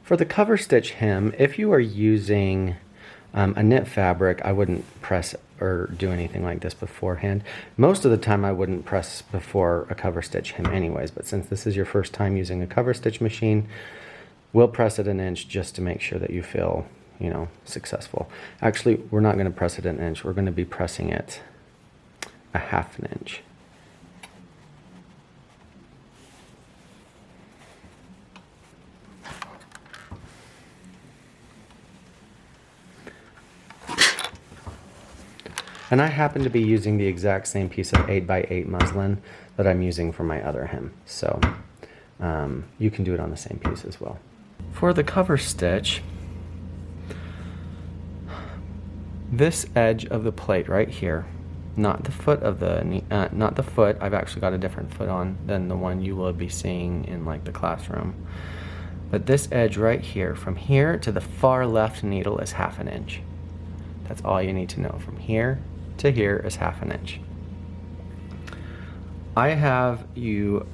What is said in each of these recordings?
For the cover stitch hem, if you are using a knit fabric, I wouldn't press or do anything like this beforehand. Most of the time I wouldn't press before a cover stitch hem anyways, but since this is your first time using a cover stitch machine, we'll press it an inch just to make sure that you feel, you know, successful. Actually, we're not going to press it an inch. We're going to be pressing it a half an inch. And I happen to be using the exact same piece of 8x8 muslin that I'm using for my other hem. So you can do it on the same piece as well. For the cover stitch, this edge of the plate right here, not the foot of the, not the foot, I've actually got a different foot on than the one you will be seeing in like the classroom. But this edge right here, from here to the far left needle is half an inch. That's all you need to know. From here to here is half an inch. I have you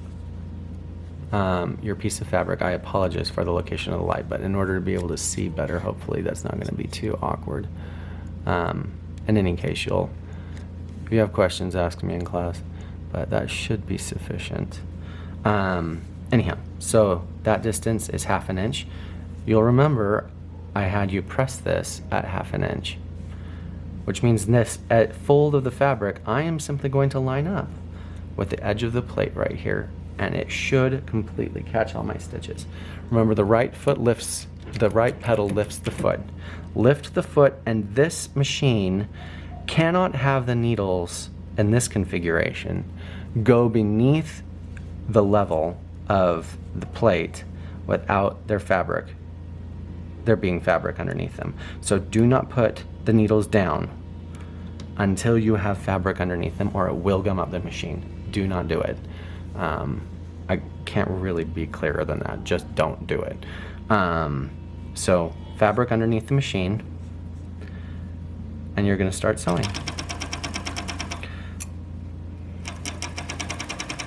your piece of fabric. I apologize for the location of the light, but in order to be able to see better, hopefully that's not going to be too awkward. In any case, if you have questions, ask me in class, but that should be sufficient. Anyhow, so that distance is half an inch. You'll remember I had you press this at half an inch, which means this fold of the fabric, I am simply going to line up with the edge of the plate right here, and it should completely catch all my stitches. Remember, the right pedal lifts the foot. Lift the foot, and this machine cannot have the needles in this configuration go beneath the level of the plate without there being fabric underneath them. So do not put the needles down until you have fabric underneath them, or it will gum up the machine. Do not do it. I can't really be clearer than that. Just don't do it. So fabric underneath the machine, and you're going to start sewing.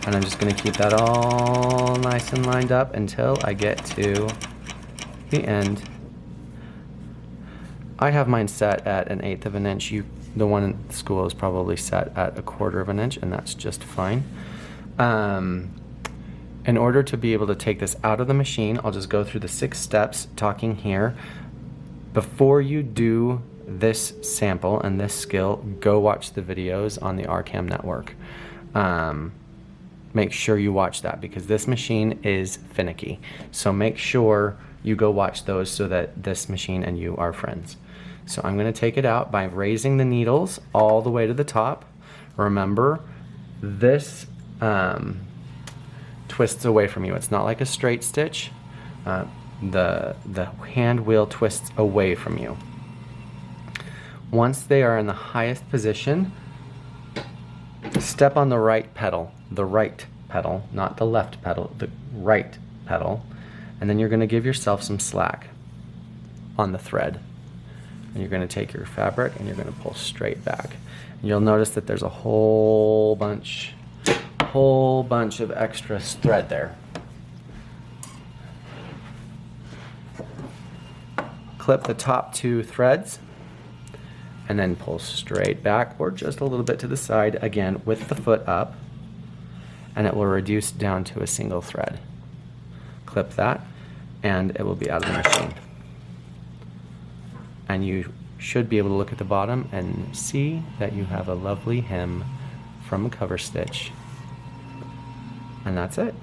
And I'm just going to keep that all nice and lined up until I get to the end. I have mine set at 1/8 of an inch. The one in school is probably set at 1/4 of an inch, and that's just fine. In order to be able to take this out of the machine, I'll just go through the 6 steps talking here. Before you do this sample and this skill, go watch the videos on the RCAM network. Make sure you watch that, because this machine is finicky. So make sure you go watch those so that this machine and you are friends. So I'm going to take it out by raising the needles all the way to the top. Remember, this twists away from you. It's not like a straight stitch. The hand wheel twists away from you. Once they are in the highest position, step on the right pedal, not the left pedal, the right pedal, and then you're going to give yourself some slack on the thread. And you're going to take your fabric and you're going to pull straight back. And you'll notice that there's a whole bunch of extra thread there. Clip the top 2 threads and then pull straight back, or just a little bit to the side, again with the foot up, and it will reduce down to a single thread. Clip that and it will be out of the machine. And you should be able to look at the bottom and see that you have a lovely hem from a cover stitch. And that's it.